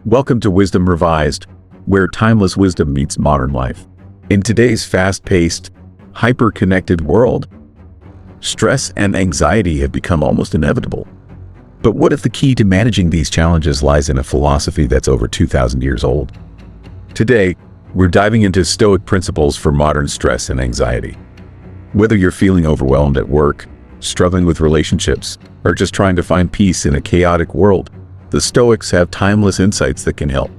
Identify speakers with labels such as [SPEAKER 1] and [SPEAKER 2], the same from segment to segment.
[SPEAKER 1] Welcome to Wisdom Revised, where timeless wisdom meets modern life. In today's fast-paced, hyper-connected world, stress and anxiety have become almost inevitable. But what if the key to managing these challenges lies in a philosophy that's over 2,000 years old? Today, we're diving into Stoic principles for modern stress and anxiety. Whether you're feeling overwhelmed at work, struggling with relationships, or just trying to find peace in a chaotic world, the Stoics have timeless insights that can help.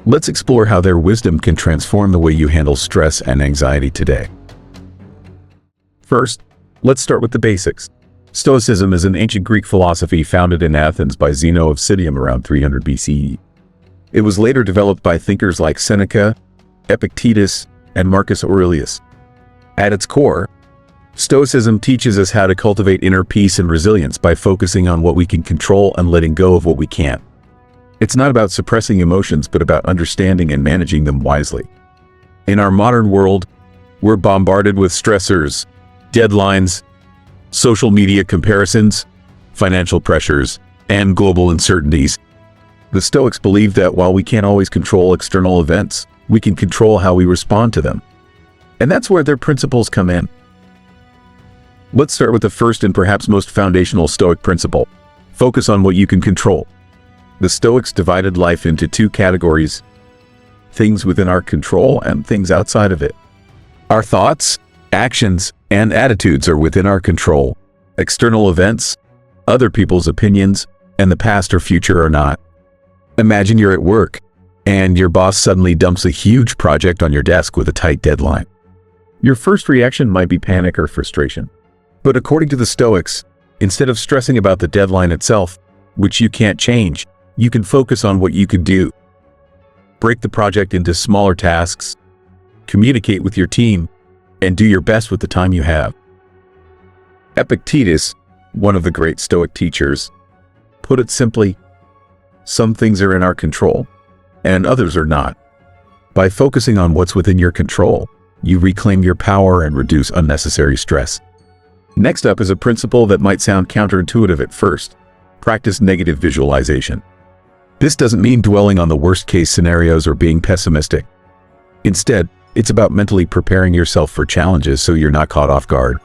[SPEAKER 1] Let's explore how their wisdom can transform the way you handle stress and anxiety today. First, let's start with the basics. Stoicism is an ancient Greek philosophy founded in Athens by Zeno of Citium around 300 BCE. It was later developed by thinkers like Seneca, Epictetus, and Marcus Aurelius. At its core, Stoicism teaches us how to cultivate inner peace and resilience by focusing on what we can control and letting go of what we can't. It's not about suppressing emotions, but about understanding and managing them wisely. In our modern world, we're bombarded with stressors, deadlines, social media comparisons, financial pressures, and global uncertainties. The Stoics believe that while we can't always control external events, we can control how we respond to them. And that's where their principles come in. Let's start with the first and perhaps most foundational Stoic principle: focus on what you can control. The Stoics divided life into two categories: things within our control and things outside of it. Our thoughts, actions, and attitudes are within our control. External events, other people's opinions, and the past or future are not. Imagine you're at work, and your boss suddenly dumps a huge project on your desk with a tight deadline. Your first reaction might be panic or frustration. But according to the Stoics, instead of stressing about the deadline itself, which you can't change, you can focus on what you could do. Break the project into smaller tasks, communicate with your team, and do your best with the time you have. Epictetus, one of the great Stoic teachers, put it simply: some things are in our control, and others are not. By focusing on what's within your control, you reclaim your power and reduce unnecessary stress. Next up is a principle that might sound counterintuitive at first: practice negative visualization. This doesn't mean dwelling on the worst-case scenarios or being pessimistic. Instead, it's about mentally preparing yourself for challenges so you're not caught off guard.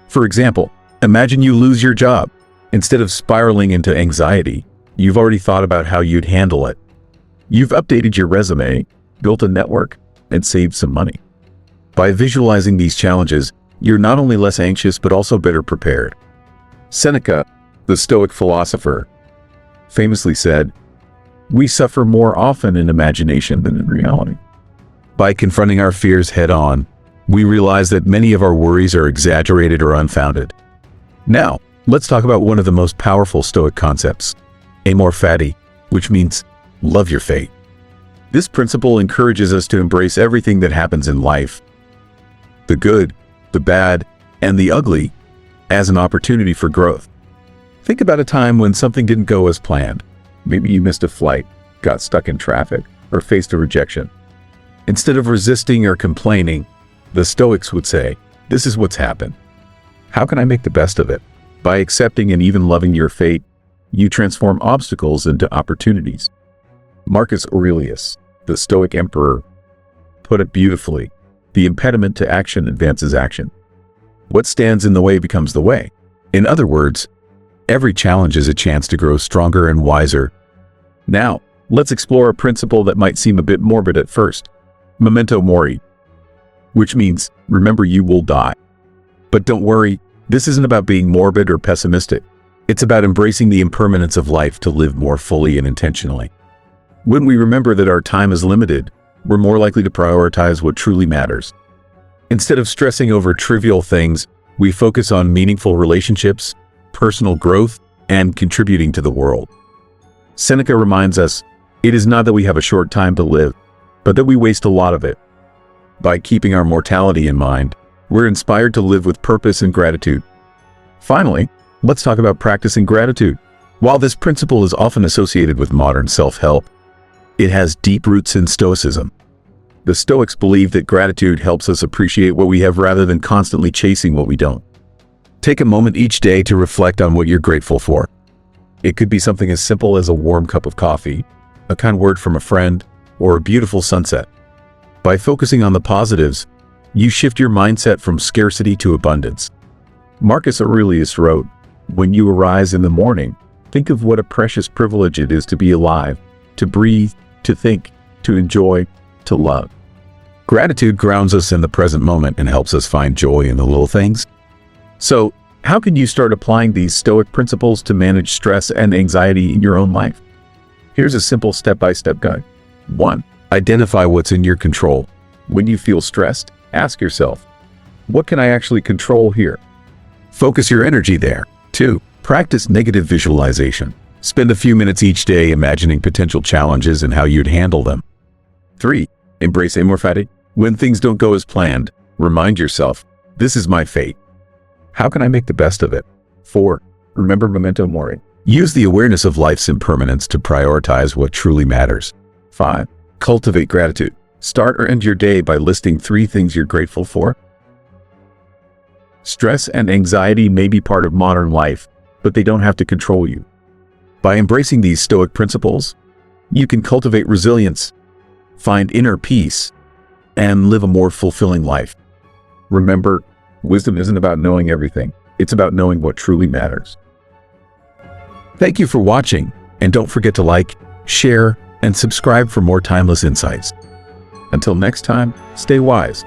[SPEAKER 1] For example, imagine you lose your job. Instead of spiraling into anxiety, you've already thought about how you'd handle it. You've updated your resume, built a network, and saved some money. By visualizing these challenges, you're not only less anxious but also better prepared. Seneca, the Stoic philosopher, famously said, "We suffer more often in imagination than in reality." By confronting our fears head-on, we realize that many of our worries are exaggerated or unfounded. Now, let's talk about one of the most powerful Stoic concepts: amor fati, which means love your fate. This principle encourages us to embrace everything that happens in life, the good, the bad, and the ugly, as an opportunity for growth. Think about a time when something didn't go as planned. Maybe you missed a flight, got stuck in traffic, or faced a rejection. Instead of resisting or complaining, the Stoics would say, "This is what's happened. How can I make the best of it?" By accepting and even loving your fate, you transform obstacles into opportunities. Marcus Aurelius, the Stoic emperor, put it beautifully: "The impediment to action advances action. What stands in the way becomes the way." In other words, every challenge is a chance to grow stronger and wiser. Now, let's explore a principle that might seem a bit morbid at first: memento mori, which means remember you will die. But don't worry, this isn't about being morbid or pessimistic. It's about embracing the impermanence of life to live more fully and intentionally. When we remember that our time is limited, we're more likely to prioritize what truly matters. Instead of stressing over trivial things, we focus on meaningful relationships, personal growth, and contributing to the world. Seneca reminds us, it is not that we have a short time to live, but that we waste a lot of it. By keeping our mortality in mind, we're inspired to live with purpose and gratitude. Finally, let's talk about practicing gratitude. While this principle is often associated with modern self-help, it has deep roots in Stoicism. The Stoics believe that gratitude helps us appreciate what we have rather than constantly chasing what we don't. Take a moment each day to reflect on what you're grateful for. It could be something as simple as a warm cup of coffee, a kind word from a friend, or a beautiful sunset. By focusing on the positives, you shift your mindset from scarcity to abundance. Marcus Aurelius wrote, "When you arise in the morning, think of what a precious privilege it is to be alive, to breathe, to think, to enjoy, to love." Gratitude grounds us in the present moment and helps us find joy in the little things. So, how can you start applying these Stoic principles to manage stress and anxiety in your own life? Here's a simple step-by-step guide. 1. Identify what's in your control. When you feel stressed, ask yourself, what can I actually control here? Focus your energy there. 2. Practice negative visualization. Spend a few minutes each day imagining potential challenges and how you'd handle them. 3. Embrace amor fati. When things don't go as planned, remind yourself, this is my fate. How can I make the best of it? 4. Remember memento mori. Use the awareness of life's impermanence to prioritize what truly matters. 5. Cultivate gratitude. Start or end your day by listing 3 things you're grateful for. Stress and anxiety may be part of modern life, but they don't have to control you. By embracing these Stoic principles, you can cultivate resilience, find inner peace, and live a more fulfilling life. Remember, wisdom isn't about knowing everything. It's about knowing what truly matters. Thank you for watching, and don't forget to like, share, and subscribe for more timeless insights. Until next time, stay wise.